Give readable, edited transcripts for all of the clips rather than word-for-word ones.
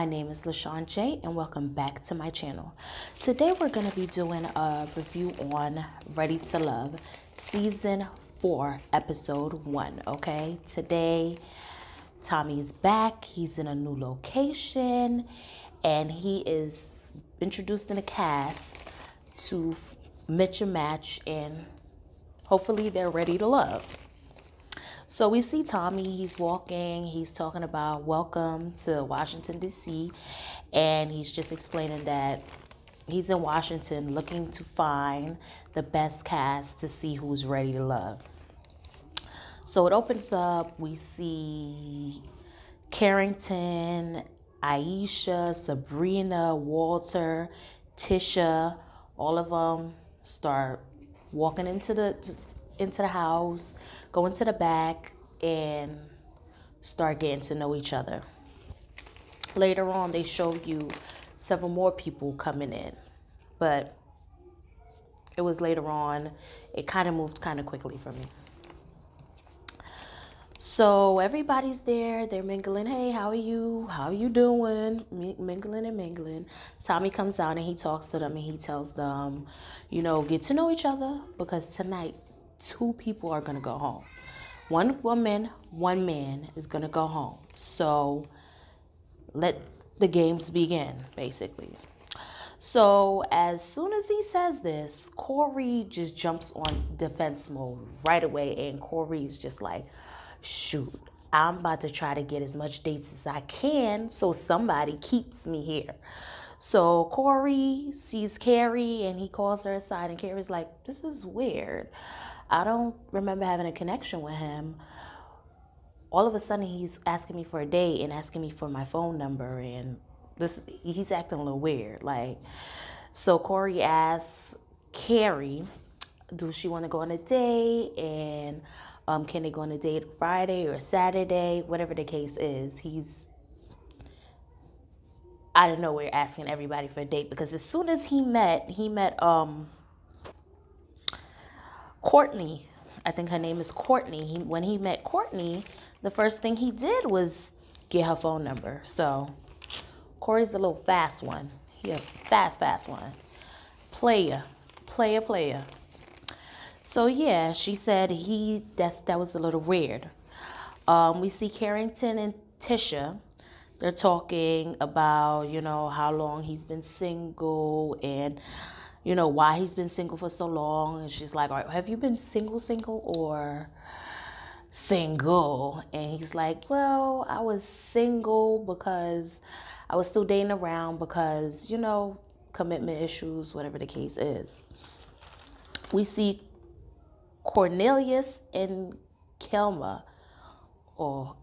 name is LaShawn J, and welcome back to my channel. Today we're going to be doing a review on Ready to Love, Season 4, Episode 1, okay? Today, Tommy's back. He's in a new location, and he is introduced in a cast to match a match, and hopefully they're ready to love. So we see Tommy, he's walking, he's talking about welcome to Washington, D.C., and he's just explaining that he's in Washington looking to find the best cast to see who's ready to love. So it opens up, we see Carrington, Aisha, Sabrina, Walter, Tisha, all of them start walking into the house, go into the back, and start getting to know each other. Later on, they show you several more people coming in, but it was later on. It kind of moved kind of quickly for me. So everybody's there. They're mingling. Hey, how are you? How are you doing? Mingling. Tommy comes out and he talks to them and he tells them, get to know each other because tonight 2 people are going to go home. 1 woman, 1 man is going to go home. So let the games begin, basically. So as soon as he says this, Corey just jumps on defense mode right away. And Corey's just like, shoot, I'm about to try to get as much dates as I can so somebody keeps me here. So Corey sees Carrie and he calls her aside, and Carrie's like, this is weird. I don't remember having a connection with him. All of a sudden he's asking me for a date and asking me for my phone number, and he's acting a little weird. So Corey asks Carrie, do she want to go on a date, and can they go on a date Friday or Saturday, whatever the case is. He's out of nowhere asking everybody for a date, because as soon as he met Courtney. I think her name is Courtney. When he met Courtney, the first thing he did was get her phone number. So Corey's a little fast one. He a fast one. Player. So yeah, she said that was a little weird. We see Carrington and Tisha. They're talking about, how long he's been single and, why he's been single for so long. And she's like, have you been single or single? And he's like, well, I was single because I was still dating around because, commitment issues, whatever the case is. We see Cornelius and Kelma or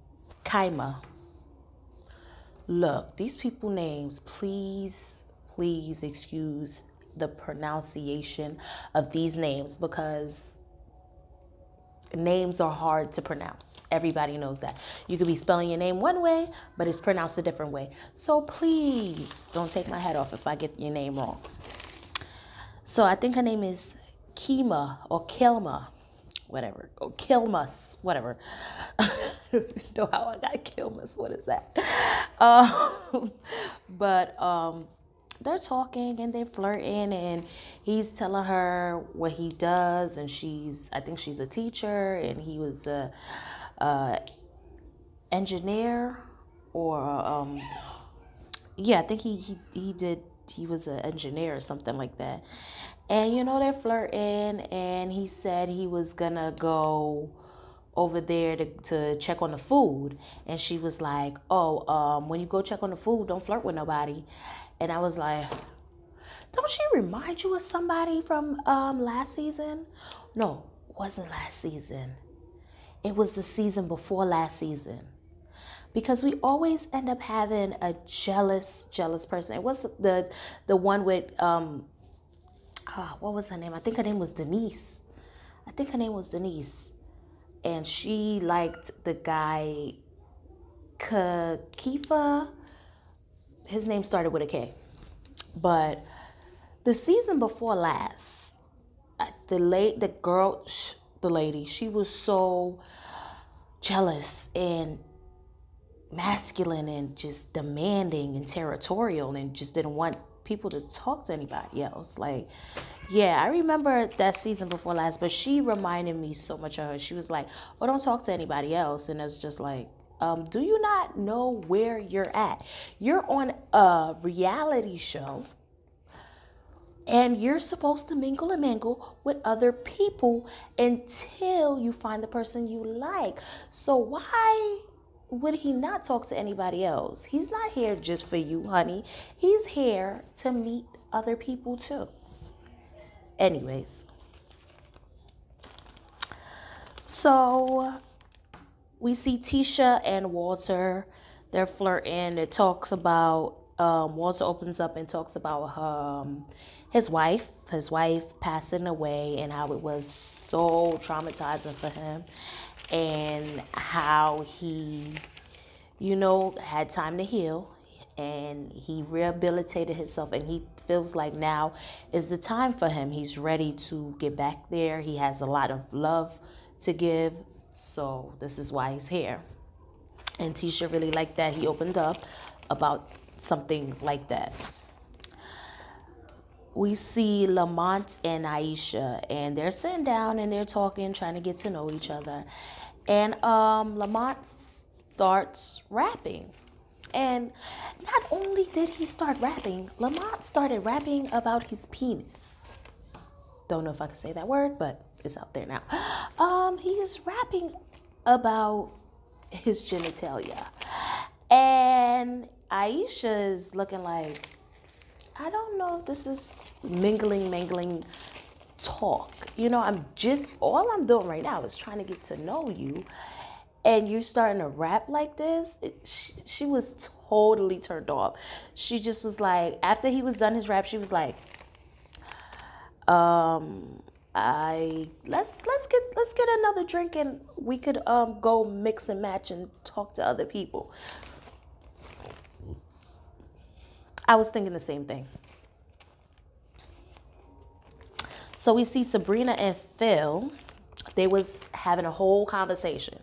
Kaima. Look, these people names, please excuse the pronunciation of these names because names are hard to pronounce. Everybody knows that. You could be spelling your name one way, but it's pronounced a different way. So please don't take my head off if I get your name wrong. So I think her name is Kima or Kelma, whatever, or Kilmus, whatever. I don't know how I got Kilmus. What is that? But they're talking and they're flirting, and he's telling her what he does, and I think she's a teacher, and he was a engineer, or I think he was an engineer or something like that. And they're flirting, and he said he was gonna go over there to check on the food, and she was like, when you go check on the food, don't flirt with nobody. And I was like, don't she remind you of somebody from last season? No, it wasn't last season. It was the season before last season. Because we always end up having a jealous person. It was the one with what was her name? I think her name was Denise. And she liked the guy Kifa. His name started with a K. But the season before last, the lady, she was so jealous and masculine and just demanding and territorial and just didn't want people to talk to anybody else. Like, yeah, I remember that season before last, but she reminded me so much of her. She was like, oh, don't talk to anybody else. And it's just like, do you not know where you're at? You're on a reality show and you're supposed to mingle and mingle with other people until you find the person you like. So why would he not talk to anybody else? He's not here just for you, honey. He's here to meet other people too. Anyways, so we see Tisha and Walter. They're flirting. It talks about Walter opens up and talks about his wife passing away and how it was so traumatizing for him, and how he, had time to heal, and he rehabilitated himself, and he feels like now is the time for him. He's ready to get back there. He has a lot of love to give, so this is why he's here. And Tisha really liked that he opened up about something like that. We see Lamont and Aisha, and they're sitting down and they're talking, trying to get to know each other. And Lamont starts rapping. And not only did he start rapping, Lamont started rapping about his penis. Don't know if I can say that word, but it's out there now. He is rapping about his genitalia. And Aisha is looking like, I don't know if this is mingling talk. All I'm doing right now is trying to get to know you. And you're starting to rap like this. She was totally turned off. She just was like, after he was done his rap, she was like, let's get another drink and we could go mix and match and talk to other people. I was thinking the same thing. So we see Sabrina and Phil. They was having a whole conversation.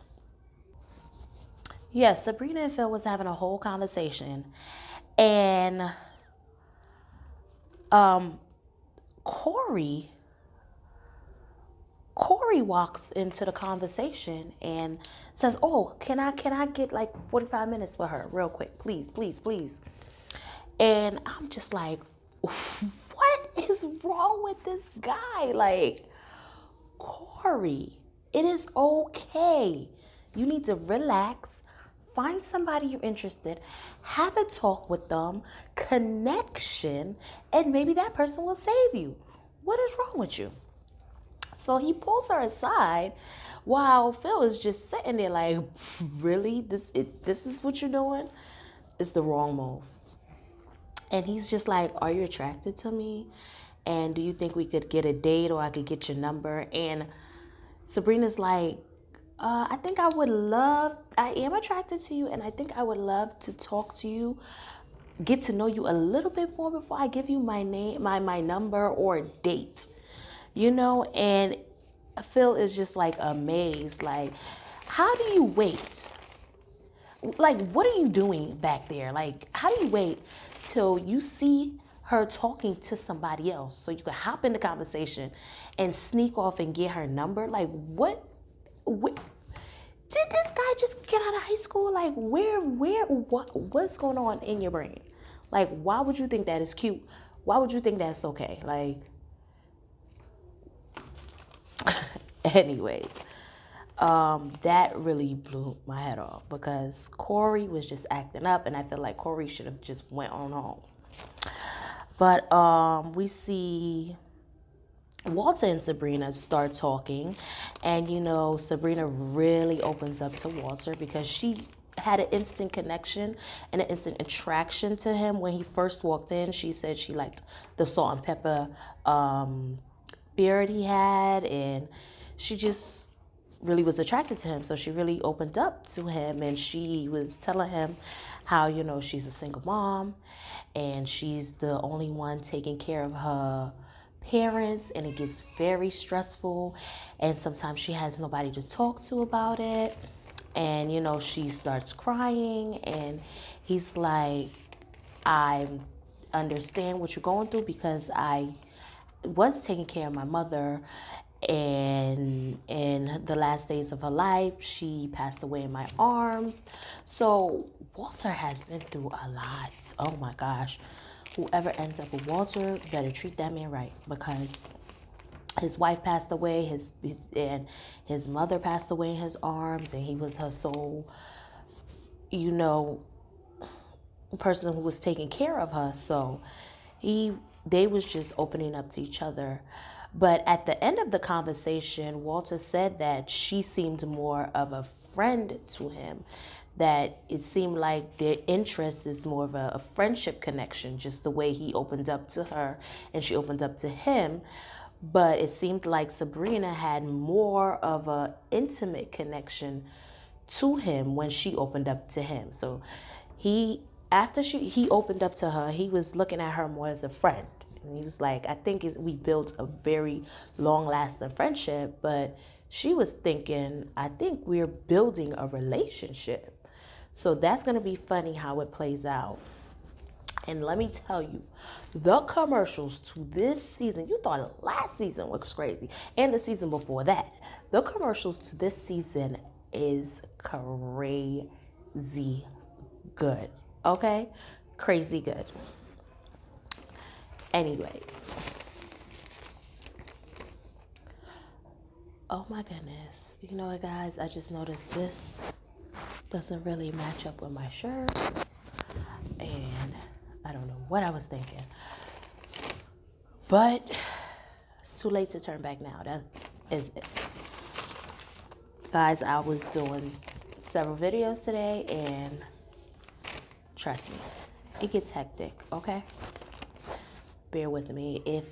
Yes, Sabrina and Phil was having a whole conversation. And Corey walks into the conversation and says, oh, can I get like 45 minutes for her real quick? Please. And I'm just like, what is wrong with this guy? Like, Corey, it is okay. You need to relax, find somebody you're interested, have a talk with them, connection, and maybe that person will save you. What is wrong with you? So he pulls her aside while Phil is just sitting there like, really? This is what you're doing? It's the wrong move. And he's just like, are you attracted to me? And do you think we could get a date or I could get your number? And Sabrina's like, I am attracted to you, and I think I would love to talk to you, get to know you a little bit more before I give you my name, my number or date. And Phil is just like amazed. Like, how do you wait? Like, what are you doing back there? Like, how do you wait till you see her talking to somebody else so you can hop in the conversation and sneak off and get her number? Like, what did this guy just get out of high school? Like, what's going on in your brain? Like, why would you think that is cute? Why would you think that's okay? Like, anyways, that really blew my head off because Corey was just acting up, and I feel like Corey should have just went on home. But we see Walter and Sabrina start talking, and Sabrina really opens up to Walter because she had an instant connection and an instant attraction to him. When he first walked in, she said she liked the salt and pepper beard he had, and she just really was attracted to him. So she really opened up to him, and she was telling him how, she's a single mom and she's the only one taking care of her parents, and it gets very stressful, and sometimes she has nobody to talk to about it. And, she starts crying, and he's like, I understand what you're going through because I was taking care of my mother, and in the last days of her life, she passed away in my arms. So Walter has been through a lot. Oh my gosh. Whoever ends up with Walter better treat that man right, because his wife passed away, and his mother passed away in his arms, and he was her sole, you know, person who was taking care of her. So they was just opening up to each other. But at the end of the conversation, Walter said that she seemed more of a friend to him, that it seemed like their interest is more of a friendship connection, just the way he opened up to her and she opened up to him. But it seemed like Sabrina had more of a intimate connection to him when she opened up to him. So he opened up to her, he was looking at her more as a friend. And he was like, I think we built a very long lasting friendship, but she was thinking, I think we're building a relationship. So that's going to be funny how it plays out. And let me tell you, the commercials to this season, you thought last season was crazy, and the season before that, the commercials to this season is crazy good. Okay? Crazy good. Anyways. Oh my goodness. You know what, guys? I just noticed this doesn't really match up with my shirt. And I don't know what I was thinking. But it's too late to turn back now. That is it. Guys, I was doing several videos today, and trust me, it gets hectic, okay? Bear with me. If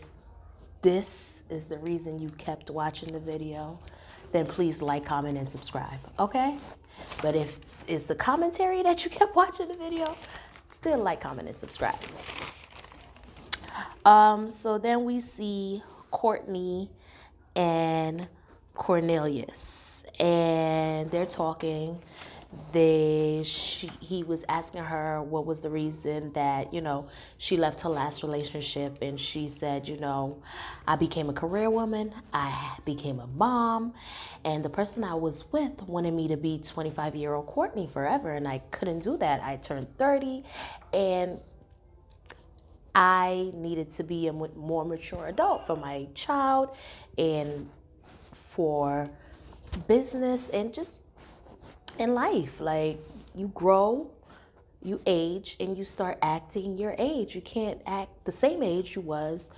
this is the reason you kept watching the video, then please like, comment, and subscribe, okay? But if it's the commentary that you kept watching the video, still like, comment, and subscribe. So then we see Courtney and Cornelius, and they're talking. He was asking her what was the reason that, she left her last relationship, and she said, I became a career woman, I became a mom, and the person I was with wanted me to be 25-year-old Courtney forever, and I couldn't do that. I turned 30, and I needed to be a more mature adult for my child and for business and just in life. Like, you grow, you age, and you start acting your age. You can't act the same age you was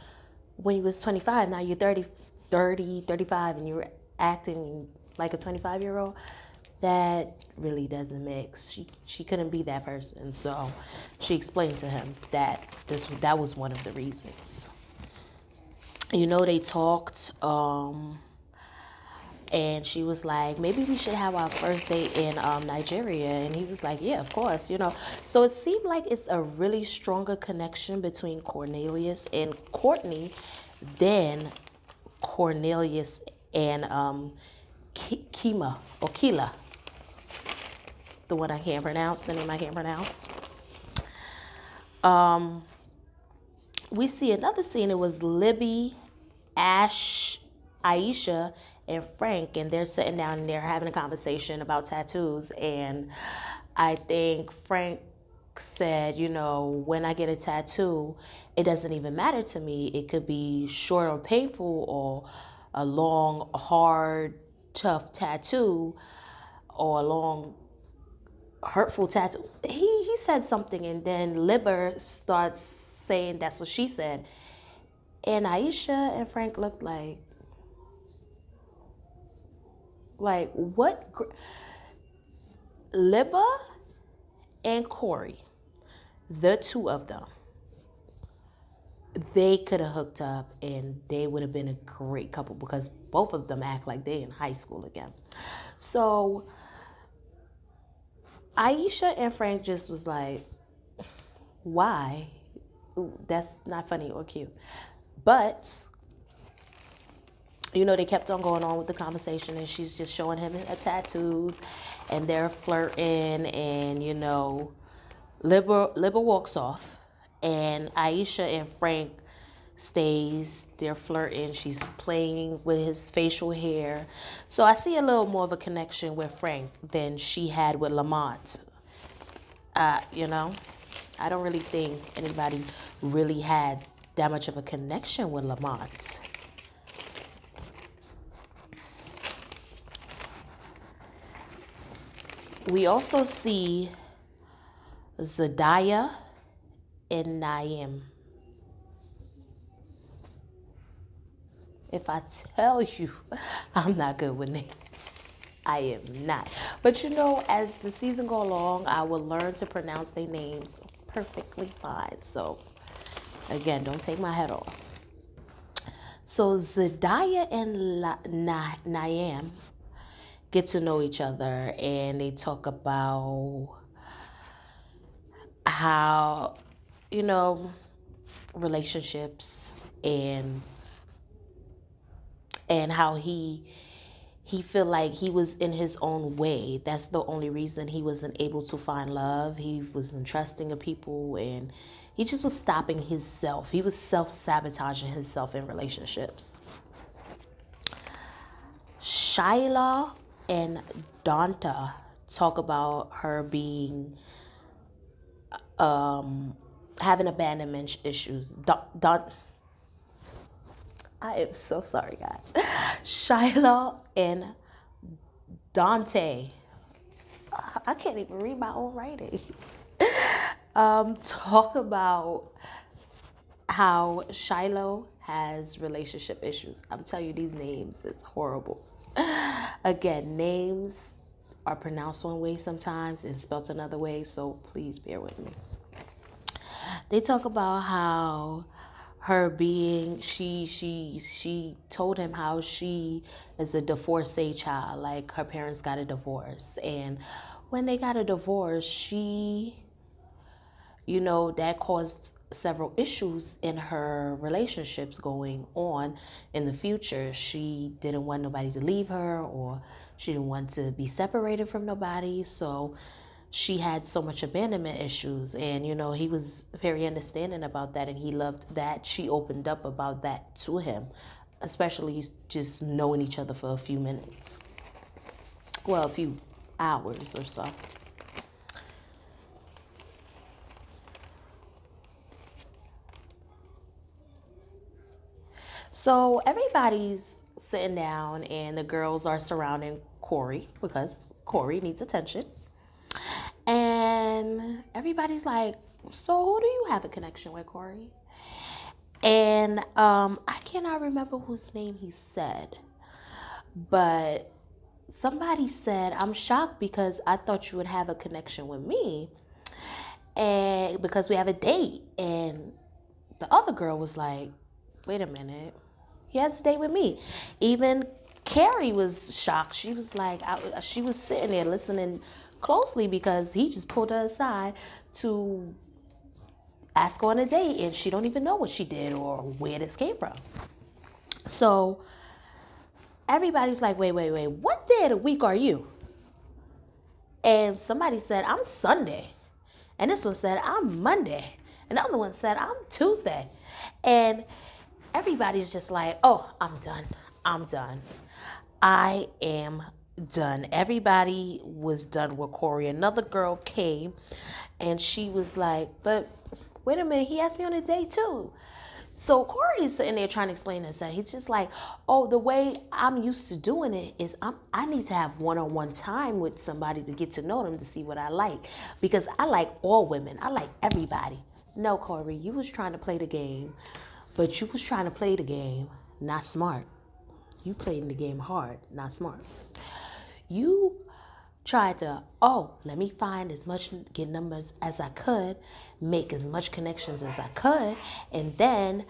when you was 25. Now you're 35, and you're acting like a 25-year-old. That really doesn't mix. She couldn't be that person. So she explained to him that that was one of the reasons. They talked, and she was like, maybe we should have our first date in Nigeria. And he was like, yeah, of course, So it seemed like it's a really stronger connection between Cornelius and Courtney than Cornelius and Kima or Keela. The one I can't pronounce, the name I can't pronounce. We see another scene. It was Libby, Ash, Aisha, and Frank, and they're sitting down and they're having a conversation about tattoos. And I think Frank said, when I get a tattoo, it doesn't even matter to me. It could be short or painful, or a long, hard, tough tattoo, or a long, hurtful tattoo. He said something, and then Libber starts saying that's what she said. And Aisha and Frank looked like what? Libba and Corey, the two of them, they could have hooked up, and they would have been a great couple, because both of them act like they in high school again. So Aisha and Frank just was like, why? Ooh, that's not funny or cute. But They kept on going on with the conversation, and she's just showing him her tattoos, and they're flirting, and Libra walks off, and Aisha and Frank stays. They're flirting. She's playing with his facial hair. So I see a little more of a connection with Frank than she had with Lamont. I don't really think anybody really had that much of a connection with Lamont. We also see Zendaya and Naeem. If I tell you I'm not good with names, I am not. But as the season go along, I will learn to pronounce their names perfectly fine. So again, don't take my head off. So Zendaya and Naeem get to know each other, and they talk about how, relationships, and how he feel like he was in his own way. That's the only reason he wasn't able to find love. He wasn't trusting of people, and he just was stopping himself. He was self-sabotaging himself in relationships. Shyla and Donta talk about her being having abandonment issues. I am so sorry, guys. Shyla and Dante. I can't even read my own writing. Talk about how Shiloh has relationship issues. I'm telling you, these names is horrible. Again, names are pronounced one way sometimes and spelt another way, so please bear with me. They talk about how her being, she told him how she is a divorcee child, like her parents got a divorce, and when they got a divorce, that caused several issues in her relationships going on in the future. She didn't want nobody to leave her, or she didn't want to be separated from nobody, so she had so much abandonment issues, and he was very understanding about that, and he loved that she opened up about that to him, especially just knowing each other for a few minutes, well, a few hours or so. So everybody's sitting down, and the girls are surrounding Corey because Corey needs attention. And everybody's like, so who do you have a connection with, Corey? And I cannot remember whose name he said, but somebody said, I'm shocked because I thought you would have a connection with me, and because we have a date. And the other girl was like, wait a minute, he has a date with me. Even Carrie was shocked. She was like, she was sitting there listening closely because he just pulled her aside to ask her on a date, and she don't even know what she did or where this came from. So everybody's like, wait, what day of the week are you? And somebody said, I'm Sunday. And this one said, I'm Monday. And the other one said, I'm Tuesday. And everybody's just like, oh, I'm done. I am done. Everybody was done with Corey. Another girl came, and she was like, but wait a minute, he asked me on a date too. So Corey's sitting there trying to explain this, and he's just like, oh, the way I'm used to doing it is I need to have one-on-one time with somebody to get to know them, to see what I like, because I like all women. I like everybody. No, Corey, you was trying to play the game, but you was trying to play the game not smart. You played the game hard, not smart. You tried to, let me find as much, get numbers as I could, make as much connections as I could, and then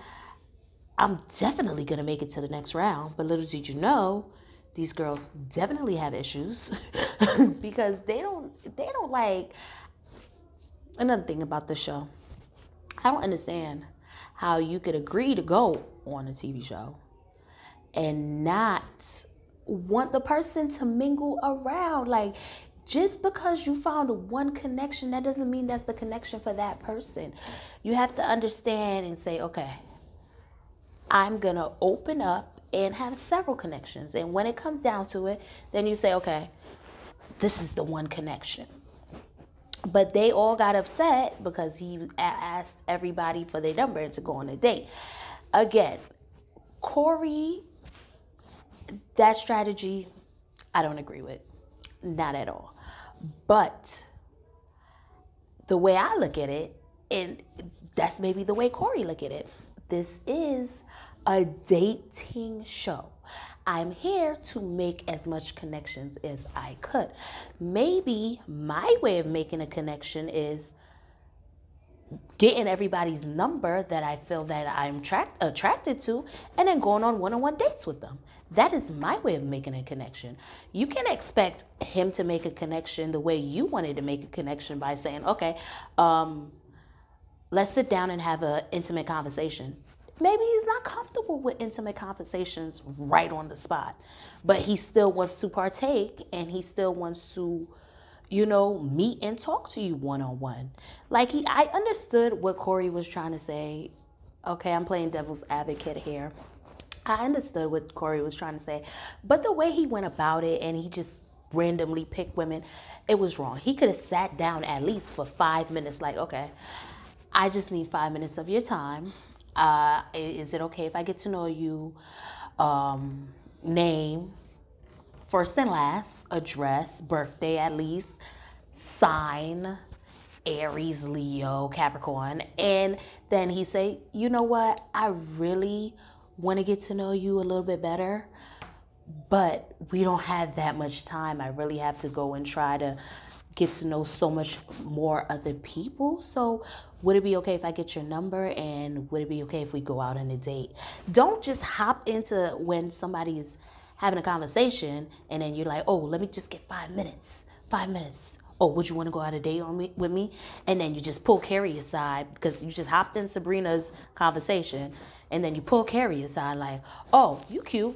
I'm definitely going to make it to the next round. But little did you know, these girls definitely have issues because they don't like. Another thing about the show, I don't understand how you could agree to go on a TV show and not want the person to mingle around. Like, just because you found one connection, that doesn't mean that's the connection for that person. You have to understand and say, okay, I'm going to open up and have several connections. And when it comes down to it, then you say, okay, this is the one connection. But they all got upset because he asked everybody for their number to go on a date. Again, Corey, that strategy, I don't agree with. Not at all. But the way I look at it, and that's maybe the way Corey look at it, this is a dating show. I'm here to make as much connections as I could. Maybe my way of making a connection is getting everybody's number that I feel that I'm attracted to, and then going on one-on-one dates with them. That is my way of making a connection. You can expect him to make a connection the way you wanted to make a connection by saying, okay, let's sit down and have an intimate conversation. Maybe he's not comfortable with intimate conversations right on the spot, but he still wants to partake, and he still wants to, meet and talk to you one-on-one. Like, I understood what Corey was trying to say. Okay, I'm playing devil's advocate here. I understood what Corey was trying to say, but the way he went about it and he just randomly picked women, it was wrong. He could have sat down at least for 5 minutes, like, okay, I just need 5 minutes of your time. Is it okay if I get to know you? Name, first and last, address, birthday at least, sign, Aries, Leo, Capricorn. And then he say, you know what? I really want to get to know you a little bit better, but we don't have that much time. I really have to go and try to get to know so much more other people. So would it be okay if I get your number, and would it be okay if we go out on a date? Don't just hop into when somebody's having a conversation and then you're like, oh, let me just get 5 minutes. 5 minutes. Oh, would you want to go out a date with me? And then you just pull Carrie aside because you just hopped in Sabrina's conversation, and then you pull Carrie aside like, oh, you cute.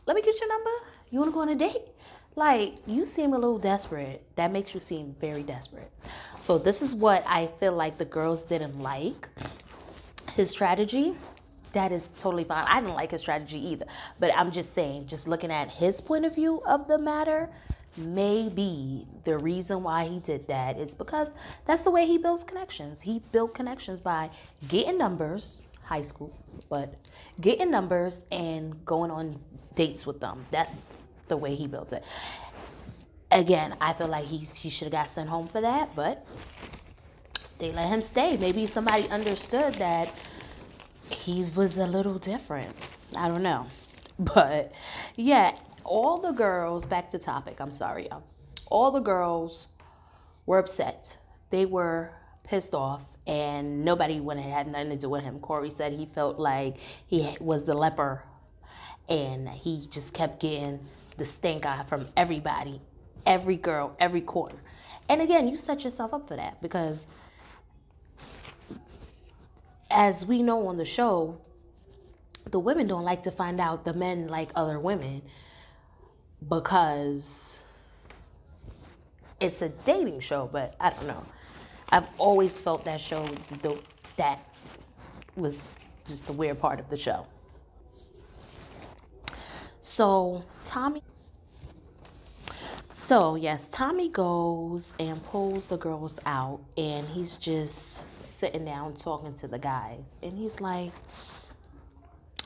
Let me get your number. You want to go on a date? Like, you seem a little desperate. That makes you seem very desperate. So this is what I feel like the girls didn't like. His strategy, that is totally fine. I didn't like his strategy either. But I'm just saying, just looking at his point of view of the matter, maybe the reason why he did that is because that's the way he builds connections. He built connections by getting numbers, high school, but getting numbers and going on dates with them. That's the way he built it. Again, I feel like he should have got sent home for that, but they let him stay. Maybe somebody understood that he was a little different. I don't know. But yeah, all the girls, back to topic, I'm sorry, y'all. All the girls were upset. They were pissed off, and nobody wanted had nothing to do with him. Corey said he felt like he was the leper, and he just kept getting the stink eye from everybody, every girl, every corner. And again, you set yourself up for that because, as we know on the show, the women don't like to find out the men like other women because it's a dating show. But I don't know. I've always felt that show, that was just the weird part of the show. So Tommy goes and pulls the girls out, and he's just sitting down talking to the guys. And he's like,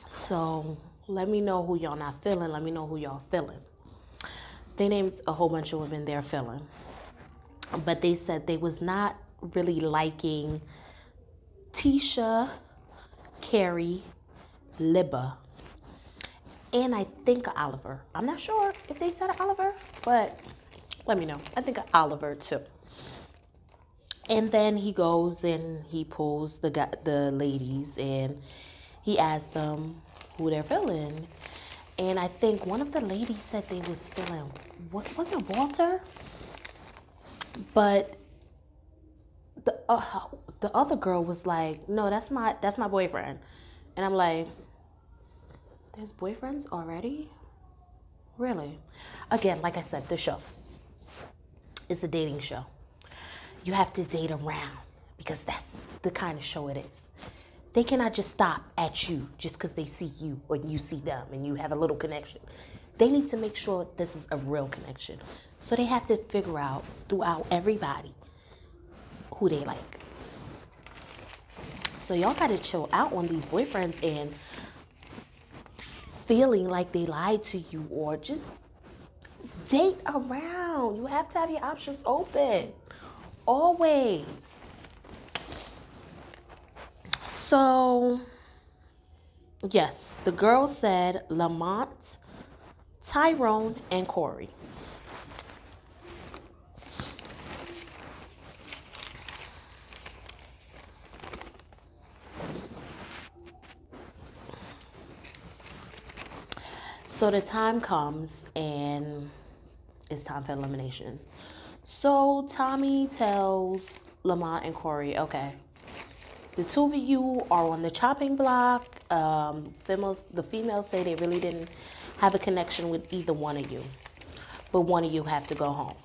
so let me know who y'all not feeling. Let me know who y'all feeling. They named a whole bunch of women they're feeling. But they said they was not really liking Tisha, Carrie, Libba, and I think Oliver. I'm not sure if they said Oliver, but let me know. I think Oliver too. And then he goes and he pulls the ladies, and he asks them who they're feeling. And I think one of the ladies said they was feeling, what was it, Walter? But the other girl was like, no, that's my boyfriend. And I'm like, There's boyfriends already? Really? Again, like I said, the show is a dating show. You have to date around because that's the kind of show it is. They cannot just stop at you just because they see you or you see them and you have a little connection. They need to make sure this is a real connection. So they have to figure out throughout everybody who they like. So y'all gotta chill out on these boyfriends and feeling like they lied to you, or just date around. You have to have your options open. Always. So, yes, the girls said Lamont, Tyrone, and Corey. So the time comes and it's time for elimination. So Tommy tells Lamont and Corey, okay, the two of you are on the chopping block. The females say they really didn't have a connection with either one of you, but one of you have to go home.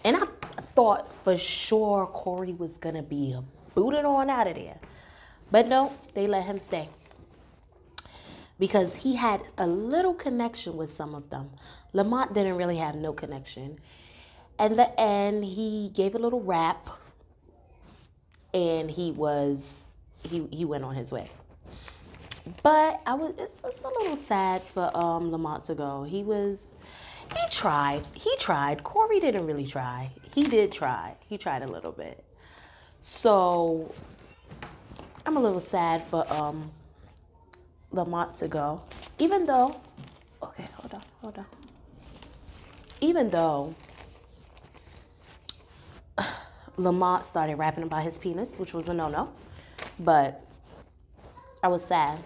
And I thought for sure Corey was going to be booted on out of there. But no, they let him stay. Because he had a little connection with some of them. Lamont didn't really have no connection. In the end, he gave a little rap. And he went on his way. But it's a little sad for Lamont to go. He tried. Corey didn't really try. He did try. He tried a little bit. So I'm a little sad for Lamont to go. Even though, okay, hold on. Even though Lamont started rapping about his penis, which was a no-no, but I was sad.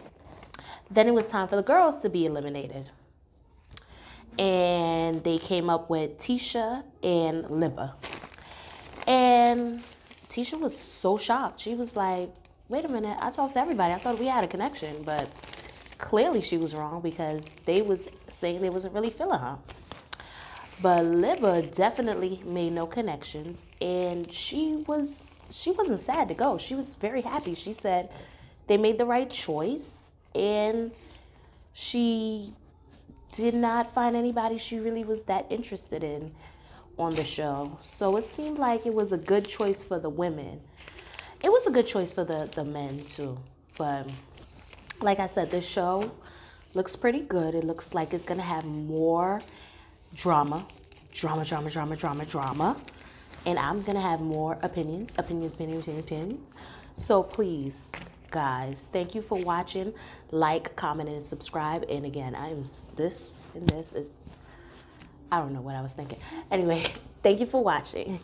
Then it was time for the girls to be eliminated. And they came up with Tisha and Libba. And Tisha was so shocked. She was like, wait a minute, I talked to everybody. I thought we had a connection, but clearly she was wrong because they was saying they wasn't really feeling her. But Libba definitely made no connections, and she wasn't sad to go. She was very happy. She said they made the right choice, and she did not find anybody she really was that interested in on the show. So it seemed like it was a good choice for the women. It was a good choice for the men too. But like I said, this show looks pretty good. It looks like it's going to have more drama. And I'm going to have more opinions. So please, guys, thank you for watching. Like, comment, and subscribe. And again, I don't know what I was thinking. Anyway, thank you for watching.